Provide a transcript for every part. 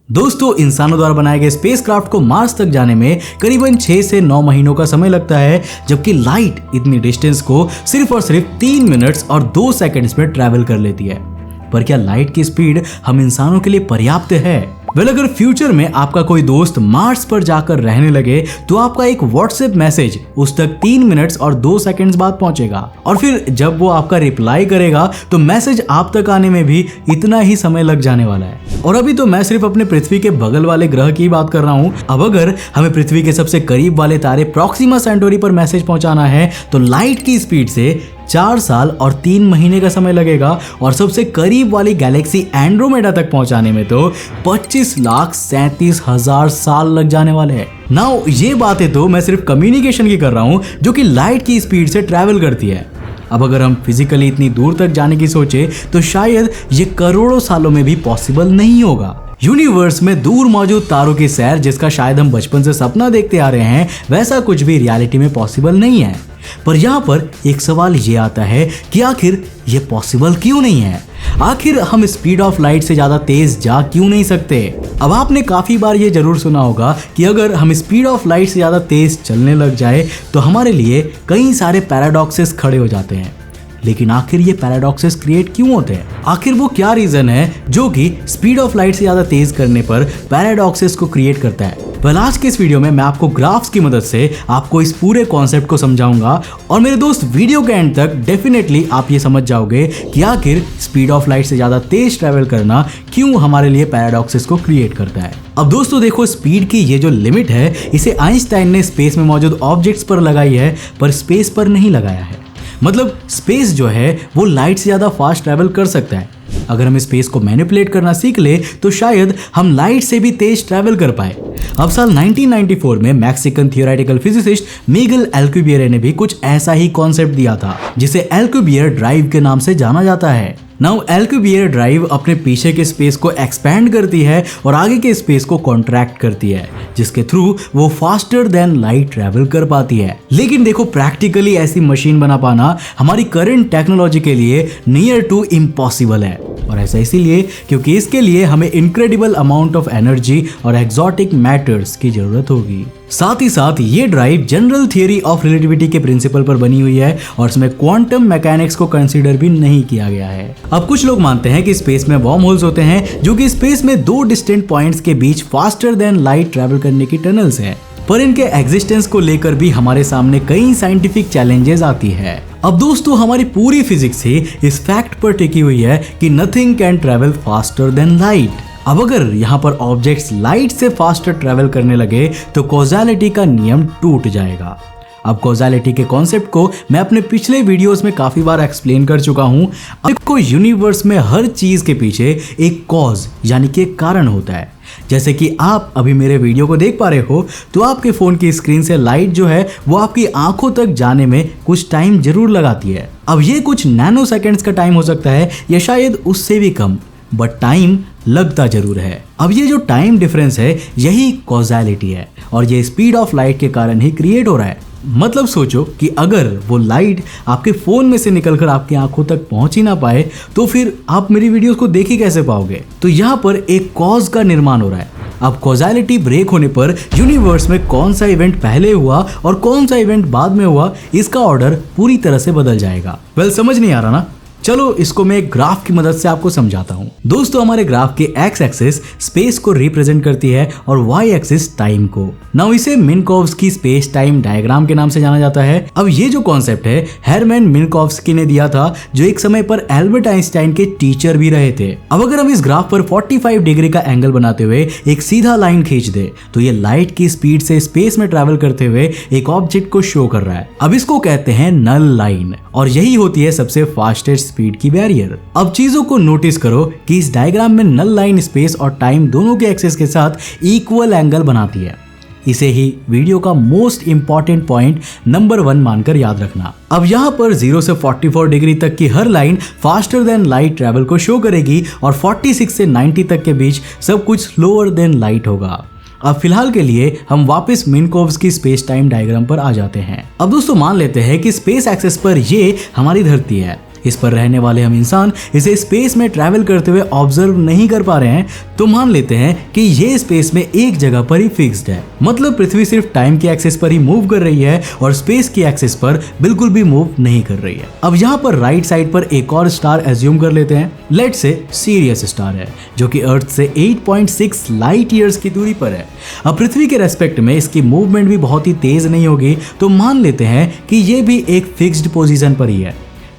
दोस्तों, इंसानों द्वारा बनाए गए स्पेसक्राफ्ट को मार्स तक जाने में करीबन 6 से 9 महीनों का समय लगता है, जबकि लाइट इतनी डिस्टेंस को सिर्फ और सिर्फ 3 मिनट्स और 2 सेकंड्स में ट्रैवल कर लेती है। पर क्या लाइट की स्पीड हम इंसानों के लिए पर्याप्त है? अगर फ्यूचर में आपका कोई दोस्त मार्स पर जाकर रहने लगे तो आपका एक व्हाट्सएप मैसेज उस तक 3 मिनट्स और 2 सेकंड्स बाद पहुंचेगा, और फिर जब वो आपका रिप्लाई करेगा तो मैसेज आप तक आने में भी इतना ही समय लग जाने वाला है। और अभी तो मैं सिर्फ अपने पृथ्वी के बगल वाले ग्रह की बात कर रहा हूँ। अब अगर हमें पृथ्वी के सबसे करीब वाले तारे प्रॉक्सिमा सेंटोरी पर मैसेज पहुंचाना है तो लाइट की स्पीड से 4 साल और 3 महीने का समय लगेगा, और सबसे करीब वाली गैलेक्सी एंड्रोमेडा तक पहुंचाने में तो 25,37,000 साल लग जाने वाले हैं। नाउ ये बातें तो मैं सिर्फ कम्युनिकेशन की कर रहा हूं, जो कि लाइट की स्पीड से ट्रैवल करती है। अब अगर हम फिजिकली इतनी दूर तक जाने की सोचे तो शायद ये करोड़ों सालों में भी पॉसिबल नहीं होगा। यूनिवर्स में दूर मौजूद तारों की सैर, जिसका शायद हम बचपन से सपना देखते आ रहे हैं, वैसा कुछ भी रियलिटी में पॉसिबल नहीं है। पर यहाँ पर एक सवाल ये आता है कि आखिर ये पॉसिबल क्यों नहीं है? आखिर हम स्पीड ऑफ लाइट से ज्यादा तेज जा क्यों नहीं सकते? अब आपने काफी बार ये जरूर सुना होगा कि अगर हम स्पीड ऑफ लाइट से ज्यादा तेज चलने लग जाए तो हमारे लिए कई सारे पैराडॉक्सेस खड़े हो जाते हैं। लेकिन आखिर ये पैराडॉक्सेस क्रिएट क्यों होते हैं? आखिर वो क्या रीजन है जो कि स्पीड ऑफ लाइट से ज्यादा तेज करने पर पैराडॉक्सेस को क्रिएट करता है? आज के इस वीडियो में मैं आपको ग्राफ्स की मदद से आपको इस पूरे कॉन्सेप्ट को समझाऊंगा, और मेरे दोस्त वीडियो के एंड तक डेफिनेटली आप ये समझ जाओगे कि आखिर स्पीड ऑफ लाइट से ज्यादा तेज ट्रैवल करना क्यों हमारे लिए पैराडॉक्सेस को क्रिएट करता है। अब दोस्तों देखो, स्पीड की ये जो लिमिट है इसे आइंस्टाइन ने स्पेस में मौजूद ऑब्जेक्ट्स पर लगाई है, पर स्पेस पर नहीं लगाया है। मतलब स्पेस जो है वो लाइट से ज्यादा फास्ट ट्रैवल कर सकता है। अगर हम स्पेस को मैनिपुलेट करना सीख ले तो शायद हम लाइट से भी तेज ट्रैवल कर पाए। अब साल 1994 में मैक्सिकन थियोरेटिकल फिजिसिस्ट मिगेल अल्कुबिएरे ने भी कुछ ऐसा ही कॉन्सेप्ट दिया था, जिसे अल्कुबिएरे ड्राइव के नाम से जाना जाता है। नाउ अल्कुबिएरे ड्राइव अपने पीछे के स्पेस को एक्सपैंड करती है और आगे के स्पेस को कॉन्ट्रैक्ट करती है, जिसके थ्रू वो फास्टर देन लाइट ट्रैवल कर पाती है। लेकिन देखो, प्रैक्टिकली ऐसी मशीन बना पाना हमारी करंट टेक्नोलॉजी के लिए नियर टू इम्पॉसिबल है, और ऐसा इसीलिए क्योंकि इसके लिए हमें इनक्रेडिबल अमाउंट ऑफ एनर्जी और एक्सोटिक मैटर्स की जरूरत होगी। साथ ही साथ ये drive general theory of relativity के प्रिंसिपल पर बनी हुई है, और इसमें क्वांटम मैकेनिक्स को कंसीडर भी नहीं किया गया है। अब कुछ लोग मानते हैं कि स्पेस में वर्म होल्स होते हैं, जो कि स्पेस में 2 डिस्टेंट पॉइंट्स के बीच फास्टर देन लाइट ट्रैवल करने की टनल्स हैं। पर इनके एग्जिस्टेंस को लेकर भी हमारे सामने कई साइंटिफिक चैलेंजेस आती है। अब दोस्तों, हमारी पूरी फिजिक्स ही इस फैक्ट पर टिकी हुई है कि nothing can travel faster than light. अब अगर यहाँ पर ऑब्जेक्ट्स लाइट से फास्टर ट्रैवल करने लगे तो कॉज़ैलिटी का नियम टूट जाएगा। अब कॉज़ैलिटी के कॉन्सेप्ट को मैं अपने पिछले वीडियोस में काफी बार एक्सप्लेन कर चुका हूँ। अब यूनिवर्स में हर चीज के पीछे एक कॉज यानी कि एक कारण होता है। जैसे कि आप अभी मेरे वीडियो को देख पा रहे हो तो आपके फोन की स्क्रीन से लाइट जो है वो आपकी आंखों तक जाने में कुछ टाइम जरूर लगाती है। अब ये कुछ नैनो सेकेंड्स का टाइम हो सकता है या शायद उससे भी कम, बट टाइम लगता जरूर है। अब ये जो टाइम डिफरेंस है यही कॉज़ैलिटी है, और ये स्पीड ऑफ लाइट के कारण ही क्रिएट हो रहा है। मतलब सोचो कि अगर वो लाइट आपके फोन में से निकलकर आपकी आंखों तक पहुंच ही ना पाए तो फिर आप मेरी वीडियोस को देख ही कैसे पाओगे? तो यहाँ पर एक कॉज का निर्माण हो रहा है। अब कॉज़ैलिटी ब्रेक होने पर यूनिवर्स में कौन सा इवेंट पहले हुआ और कौन सा इवेंट बाद में हुआ, इसका ऑर्डर पूरी तरह से बदल जाएगा। समझ नहीं आ रहा ना? चलो इसको मैं एक ग्राफ की मदद से आपको समझाता हूँ। दोस्तों, हमारे ग्राफ के एक्स एक्सिस स्पेस को रिप्रेजेंट करती है और वाई एक्सिस टाइम को। नाउ इसे मिन्कोव्स्की स्पेस टाइम डायग्राम के नाम से जाना जाता है। अब ये जो कॉन्सेप्ट है हेरमैन मिन्कोव्स्की ने दिया था, जो एक समय पर एल्बर्ट आइंस्टाइन के टीचर भी रहे थे। अब अगर हम इस ग्राफ पर 45 डिग्री का एंगल बनाते हुए एक सीधा लाइन खींच दे तो ये लाइट की स्पीड से स्पेस में ट्रैवल करते हुए एक ऑब्जेक्ट को शो कर रहा है। अब इसको कहते हैं नल लाइन, और यही होती है सबसे फास्टेस्ट स्पीड की बैरियर। अब चीजों को नोटिस करो कि इस डायग्राम में नल लाइन स्पेस और टाइम दोनों के एक्सिस के साथ इक्वल एंगल बनाती है। इसे ही वीडियो का मोस्ट इंपॉर्टेंट पॉइंट नंबर 1 मानकर याद रखना। अब यहाँ पर 0 से 44 डिग्री तक की हर line faster than light travel को शो करेगी, और 46 से 90 तक के बीच सब कुछ स्लोअर देन लाइट होगा। अब फिलहाल के लिए हम वापस मिन्कोव्स्की स्पेस टाइम डायग्राम पर आ जाते हैं। अब दोस्तों, मान लेते हैं कि स्पेस एक्सिस पर ये हमारी धरती है, इस पर रहने वाले हम इंसान इसे स्पेस में ट्रैवल करते हुए ऑब्जर्व नहीं कर पा रहे हैं, तो मान लेते हैं कि ये स्पेस में एक जगह पर ही फिक्स्ड है। मतलब पृथ्वी सिर्फ टाइम की एक्सिस पर ही मूव कर रही है और स्पेस की एक्सिस पर बिल्कुल भी मूव नहीं कर रही है। अब यहाँ पर राइट साइड पर एक और स्टार एज्यूम कर लेते हैं। लेट्स से सीरियस स्टार है जो कि अर्थ से 8.6 लाइट ईयर्स की दूरी पर है। अब पृथ्वी के रेस्पेक्ट में इसकी मूवमेंट भी बहुत ही तेज नहीं होगी, तो मान लेते हैं कि ये भी एक फिक्स्ड पोजीशन पर ही है।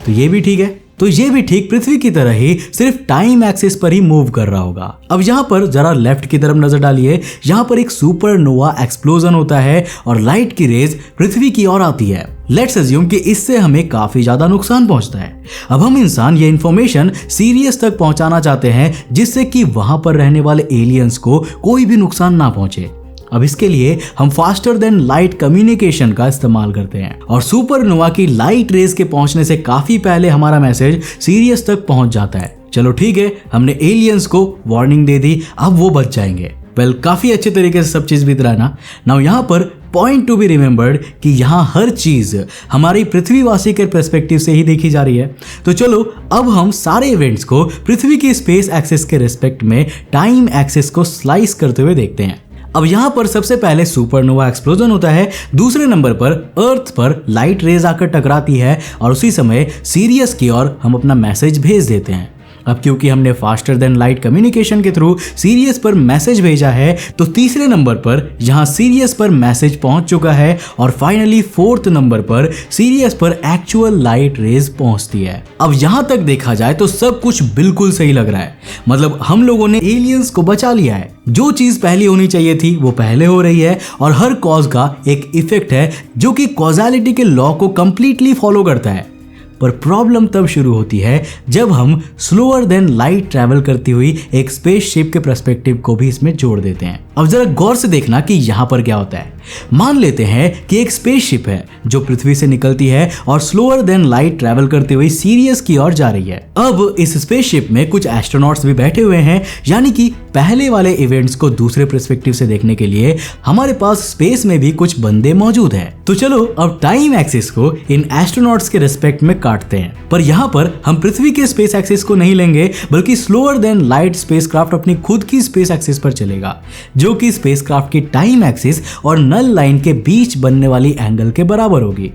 तो ये भी ठीक है। तो ये भी ठीक पृथ्वी की तरह ही सिर्फ टाइम एक्सिस पर ही मूव कर रहा होगा। अब यहाँ पर जरा लेफ्ट की तरफ नजर डालिए। यहाँ पर एक सुपरनोवा एक्सप्लोजन होता है और लाइट की रेज पृथ्वी की ओर आती है। लेट्स अज्यूम कि इससे हमें काफी ज्यादा नुकसान पहुंचता है। अब हम इंसान ये इन्फॉर्मेशन सीरियस तक पहुंचाना चाहते हैं जिससे कि वहां पर रहने वाले एलियंस को कोई भी नुकसान ना पहुंचे। अब इसके लिए हम फास्टर देन लाइट कम्युनिकेशन का इस्तेमाल करते हैं और सुपरनोवा की लाइट रेज के पहुंचने से काफी पहले हमारा मैसेज सीरियस तक पहुंच जाता है। चलो ठीक है, हमने एलियंस को वार्निंग दे दी, अब वो बच जाएंगे। वेल, काफी अच्छे तरीके से सब चीज बीत रहा है ना। नाउ यहाँ पर पॉइंट टू बी रिमेंबर्ड कि यहाँ हर चीज हमारी पृथ्वीवासी के पर्सपेक्टिव से ही देखी जा रही है। तो चलो अब हम सारे इवेंट्स को पृथ्वी की स्पेस एक्सिस के रिस्पेक्ट में टाइम एक्सिस को स्लाइस करते हुए देखते हैं। अब यहाँ पर सबसे पहले सुपरनोवा एक्सप्लोजन होता है। दूसरे नंबर पर अर्थ पर लाइट रेज आकर टकराती है और उसी समय सीरियस की ओर हम अपना मैसेज भेज देते हैं। अब क्योंकि हमने फास्टर देन लाइट कम्युनिकेशन के थ्रू सीरियस पर मैसेज भेजा है, तो तीसरे नंबर पर यहाँ सीरियस पर मैसेज पहुंच चुका है और फाइनली फोर्थ नंबर पर सीरियस पर एक्चुअल लाइट रेज पहुंचती है। अब यहाँ तक देखा जाए तो सब कुछ बिल्कुल सही लग रहा है। मतलब हम लोगों ने एलियंस को बचा लिया है। जो चीज पहले होनी चाहिए थी वो पहले हो रही है और हर कॉज का एक इफेक्ट है जो कि कॉजालिटी के लॉ को कंप्लीटली फॉलो करता है। पर प्रॉब्लम तब शुरू होती है जब हम स्लोअर देन लाइट ट्रैवल करती हुई एक स्पेसशिप के पर्सपेक्टिव को भी इसमें जोड़ देते हैं। अब जरा गौर से देखना कि यहाँ पर क्या होता है। मान लेते हैं कि एक स्पेसशिप है जो पृथ्वी से निकलती है और स्लोअर देन लाइट ट्रैवल करते हुए सीरियस की ओर जा रही है। अब इस स्पेसशिप में कुछ एस्ट्रोनॉट्स भी बैठे हुए हैं, यानी कि पहले वाले इवेंट्स को दूसरे पर्सपेक्टिव से देखने के लिए हमारे पास स्पेस में भी कुछ बंदे मौजूद हैं। तो चलो अब टाइम एक्सिस को इन एस्ट्रोनॉट्स के रिस्पेक्ट में काटते हैं। पर यहाँ पर हम पृथ्वी के स्पेस एक्सिस को नहीं लेंगे, बल्कि स्लोअर देन लाइट स्पेसक्राफ्ट अपनी खुद की स्पेस एक्सिस पर चलेगा, जो कि स्पेसक्राफ्ट की टाइम एक्सिस और नल लाइन के बीच बनने वाली एंगल के बराबर होगी,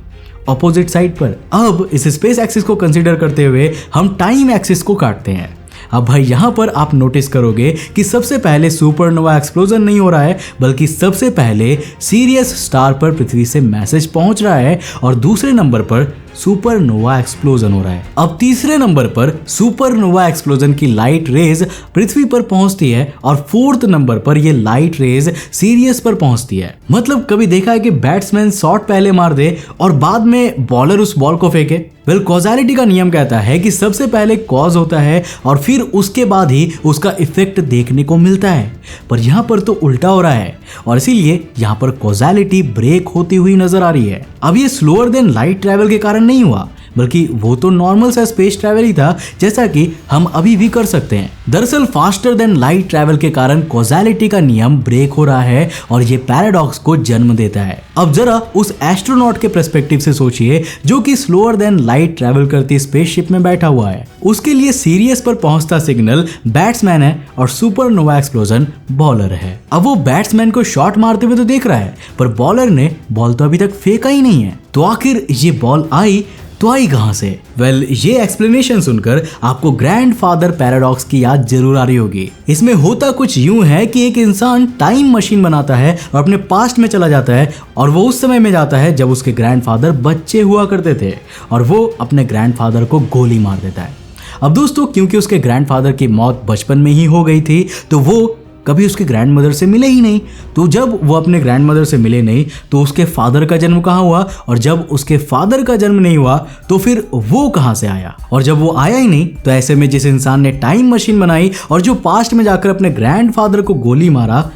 ऑपोजिट साइड पर। अब इस स्पेस एक्सिस को कंसीडर करते हुए हम टाइम एक्सिस को काटते हैं। अब भाई यहाँ पर आप नोटिस करोगे कि सबसे पहले सुपरनोवा एक्सप्लोजन नहीं हो रहा है, बल्कि सबसे पहले सीरियस स्टार पर पृथ्वी से मैसेज पहुंच रहा है और दूसरे नंबर पर सुपरनोवा एक्सप्लोजन हो रहा है। अब तीसरे नंबर पर सुपरनोवा एक्सप्लोजन की लाइट रेज पृथ्वी पर पहुंचती है और फोर्थ नंबर पर ये लाइट रेज सीरियस पर पहुंचती है। मतलब कभी देखा है कि बैट्समैन शॉट पहले मार दे और बाद में बॉलर उस बॉल को फेंके? वेल, कॉजालिटी का नियम कहता है कि सबसे पहले कॉज होता है और फिर उसके बाद ही उसका इफेक्ट देखने को मिलता है। पर यहाँ पर तो उल्टा हो रहा है और इसीलिए यहाँ पर कॉजालिटी ब्रेक होती हुई नजर आ रही है। अब ये स्लोअर देन लाइट ट्रैवल के कारण नहीं हुआ, बल्कि वो तो नॉर्मल सा स्पेस ट्रैवल ही था, जैसा कि हम अभी भी कर सकते हैं। दरअसल फास्टर देन लाइट ट्रैवल के कारण कॉजालिटी का नियम ब्रेक हो रहा है और ये पैराडॉक्स को जन्म देता है। अब जरा उस एस्ट्रोनॉट के पर्सपेक्टिव से सोचिए जो कि स्लोअर देन लाइट ट्रैवल करती स्पेसशिप में बैठा हुआ है। उसके लिए सीरियस पर पहुंचता सिग्नल बैट्समैन है और सुपरनोवा एक्सप्लोजन बॉलर है। अब वो बैट्समैन को शॉट मारते हुए तो देख रहा है, पर बॉलर ने बॉल तो अभी तक फेंका ही नहीं है। तो आखिर ये बॉल आई तो आई कहां से? वेल, ये एक्सप्लेनेशन सुनकर आपको ग्रैंडफादर पैराडॉक्स की याद जरूर आ रही होगी। इसमें होता कुछ यूं है कि एक इंसान टाइम मशीन बनाता है और अपने पास्ट में चला जाता है और वो उस समय में जाता है जब उसके ग्रैंडफादर बच्चे हुआ करते थे और वो अपने ग्रैंडफादर को गोली मार देता है। अब दोस्तों, क्योंकि उसके ग्रैंडफादर की मौत बचपन में ही हो गई थी, तो वो कभी उसके ग्रैंडमदर से मिले ही नहीं। तो जब वो अपने ग्रैंडमदर से मिले नहीं तो उसके फादर का जन्म कहाँ हुआ, और जब उसके फादर का जन्म नहीं हुआ तो फिर वो कहाँ से आया? और जब वो आया ही नहीं तो ऐसे में जिस इंसान ने टाइम मशीन बनाई और जो पास्ट में जाकर अपने ग्रैंडफादर को गोली मारा,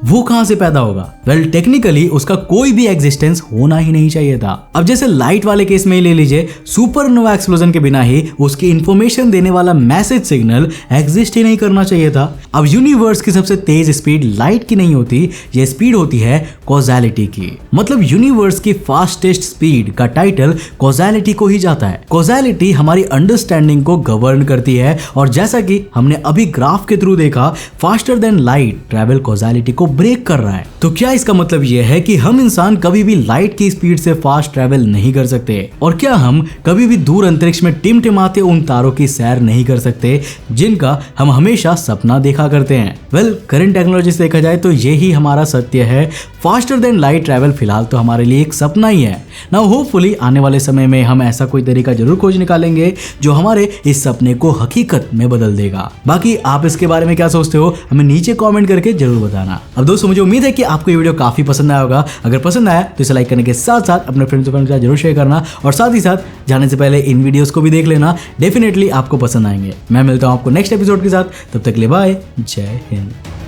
वो कहां से पैदा होगा? वेल टेक्निकली उसका कोई भी एग्जिस्टेंस होना ही नहीं चाहिए था। अब जैसे लाइट वाले केस में ले लीजिए, सुपरनोवा एक्सप्लोजन के बिना ही उसकी इंफॉर्मेशन देने वाला मैसेज सिग्नल एग्जिस्ट ही नहीं करना चाहिए था। अब यूनिवर्स की सबसे तेज स्पीड लाइट की नहीं होती, ये स्पीड होती है कॉज़ैलिटी की। मतलब यूनिवर्स की फास्टेस्ट स्पीड का टाइटल कॉज़ैलिटी को ही जाता है। कॉज़ैलिटी हमारी अंडरस्टैंडिंग को गवर्न करती है और जैसा कि हमने अभी ग्राफ के थ्रू देखा, फास्टर देन लाइट ट्रैवल कॉज़ैलिटी को ब्रेक कर रहा है। तो क्या इसका मतलब यह है कि हम इंसान कभी भी लाइट की स्पीड से फास्ट ट्रैवल नहीं कर सकते? और क्या हम कभी भी दूर अंतरिक्ष में टिमटिमाते उन तारों की सैर नहीं कर सकते जिनका हम हमेशा सपना देखा करते हैं? वेल करंट टेक्नोलॉजी से देखा जाए तो यही हमारा सत्य है। फास्टर देन लाइट ट्रैवल फिलहाल तो हमारे लिए एक सपना ही है। नाउ होपफुली आने वाले समय में हम ऐसा कोई तरीका जरूर खोज निकालेंगे जो हमारे इस सपने को हकीकत में बदल देगा। बाकी आप इसके बारे में क्या सोचते हो हमें नीचे कमेंट करके जरूर बताना। अब दोस्तों मुझे उम्मीद है कि आपको ये वीडियो काफी पसंद आया होगा। अगर पसंद आया तो इसे लाइक करने के साथ साथ अपने फ्रेंड्स के साथ जरूर शेयर करना और साथ ही साथ जाने से पहले इन वीडियोस को भी देख लेना, डेफिनेटली आपको पसंद आएंगे। मैं मिलता हूं आपको नेक्स्ट एपिसोड के साथ, तब तक के लिए बाय, जय हिंद।